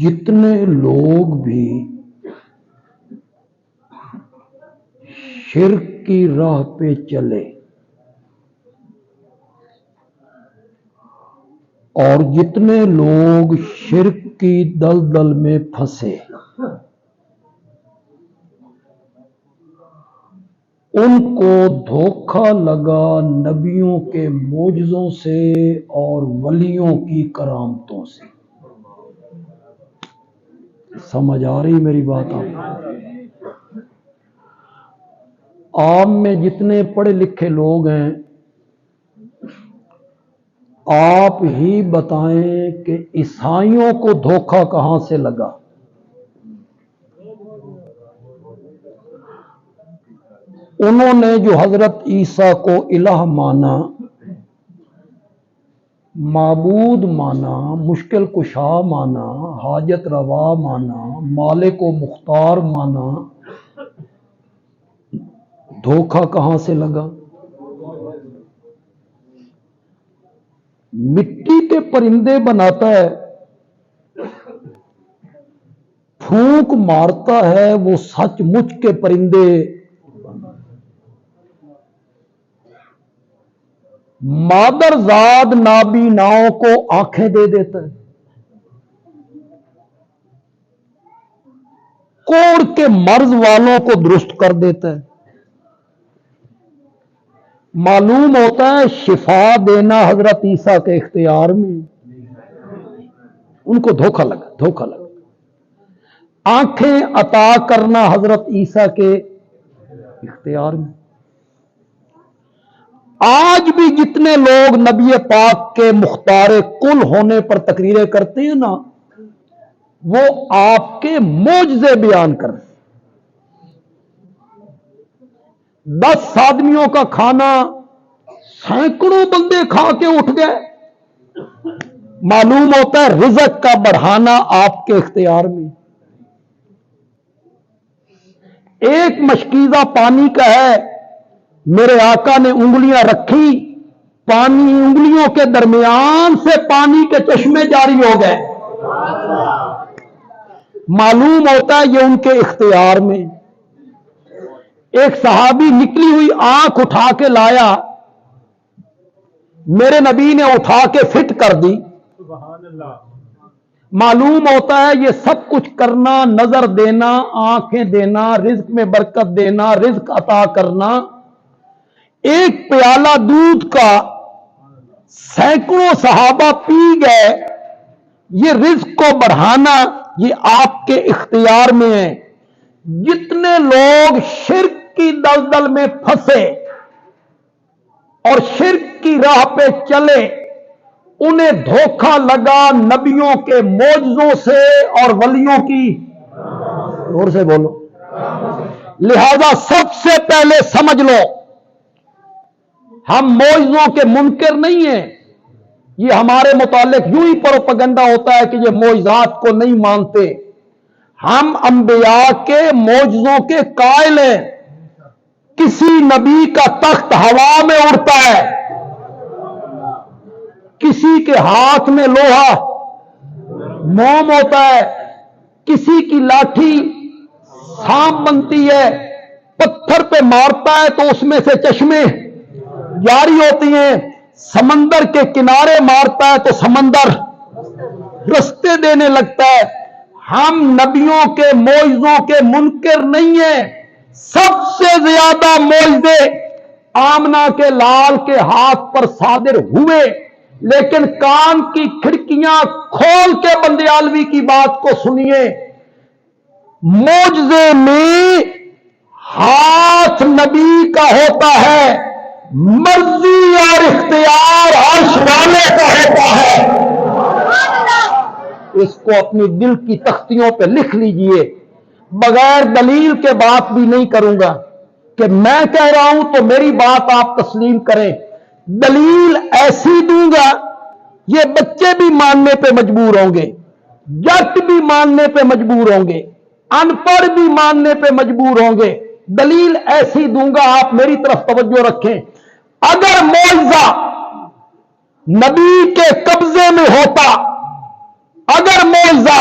جتنے لوگ بھی شرک کی راہ پہ چلے اور جتنے لوگ شرک کی دلدل میں پھنسے ان کو دھوکہ لگا نبیوں کے معجزوں سے اور ولیوں کی کرامتوں سے۔ سمجھ آ رہی میری بات آپ؟ عام میں جتنے پڑھے لکھے لوگ ہیں آپ ہی بتائیں کہ عیسائیوں کو دھوکہ کہاں سے لگا؟ انہوں نے جو حضرت عیسیٰ کو الہ مانا، معبود مانا، مشکل کشا مانا، حاجت روا مانا، مالک و مختار مانا، دھوکہ کہاں سے لگا؟ مٹی کے پرندے بناتا ہے، پھونک مارتا ہے وہ سچ مچ کے پرندے، مادر زاد نابیناؤں کو آنکھیں دے دیتا ہے، کوڑ کے مرض والوں کو درست کر دیتا ہے۔ معلوم ہوتا ہے شفا دینا حضرت عیسیٰ کے اختیار میں، ان کو دھوکہ لگا۔ آنکھیں عطا کرنا حضرت عیسیٰ کے اختیار میں۔ آج بھی جتنے لوگ نبی پاک کے مختار کل ہونے پر تقریریں کرتے ہیں نا، وہ آپ کے معجزے بیان کر رہے ہیں۔ 10 آدمیوں کا کھانا سینکڑوں بندے کھا کے اٹھ گئے۔ معلوم ہوتا ہے رزق کا بڑھانا آپ کے اختیار میں۔ ایک مشکیزہ پانی کا ہے، میرے آقا نے انگلیاں رکھی، پانی انگلیوں کے درمیان سے پانی کے چشمے جاری ہو گئے۔ معلوم ہوتا ہے یہ ان کے اختیار میں۔ ایک صحابی نکلی ہوئی آنکھ اٹھا کے لایا، میرے نبی نے اٹھا کے فٹ کر دی۔ معلوم ہوتا ہے یہ سب کچھ کرنا، نظر دینا، آنکھیں دینا، رزق میں برکت دینا، رزق عطا کرنا، ایک پیالہ دودھ کا سینکڑوں صحابہ پی گئے، یہ رزق کو بڑھانا یہ آپ کے اختیار میں ہے۔ جتنے لوگ شرک کی دلدل میں پھنسے اور شرک کی راہ پہ چلے، انہیں دھوکہ لگا نبیوں کے معجزوں سے اور ولیوں کی، اور سے بولو، لہذا سب سے پہلے سمجھ لو ہم معجزوں کے منکر نہیں ہیں۔ یہ ہمارے متعلق یوں ہی پروپیگنڈا ہوتا ہے کہ یہ معجزات کو نہیں مانتے۔ ہم انبیاء کے معجزوں کے قائل ہیں۔ کسی نبی کا تخت ہوا میں اڑتا ہے، کسی کے ہاتھ میں لوہا موم ہوتا ہے، کسی کی لاٹھی سانپ بنتی ہے، پتھر پہ مارتا ہے تو اس میں سے چشمے جاری ہوتی ہیں، سمندر کے کنارے مارتا ہے تو سمندر رستے دینے لگتا ہے۔ ہم نبیوں کے معجزوں کے منکر نہیں ہیں۔ سب سے زیادہ معجزے آمنہ کے لال کے ہاتھ پر صادر ہوئے، لیکن کان کی کھڑکیاں کھول کے بندیالوی کی بات کو سنیے، معجزے میں ہاتھ نبی کا ہوتا ہے، مرضی اور اختیار عرش والے کا ہوتا ہے۔ اس کو اپنی دل کی تختیوں پہ لکھ لیجئے، بغیر دلیل کے بات بھی نہیں کروں گا کہ میں کہہ رہا ہوں تو میری بات آپ تسلیم کریں، دلیل ایسی دوں گا یہ بچے بھی ماننے پہ مجبور ہوں گے، جٹ بھی ماننے پہ مجبور ہوں گے، ان پڑھ بھی ماننے پہ مجبور ہوں گے۔ دلیل ایسی دوں گا، آپ میری طرف توجہ رکھیں۔ اگر معجزہ نبی کے قبضے میں ہوتا، اگر معجزہ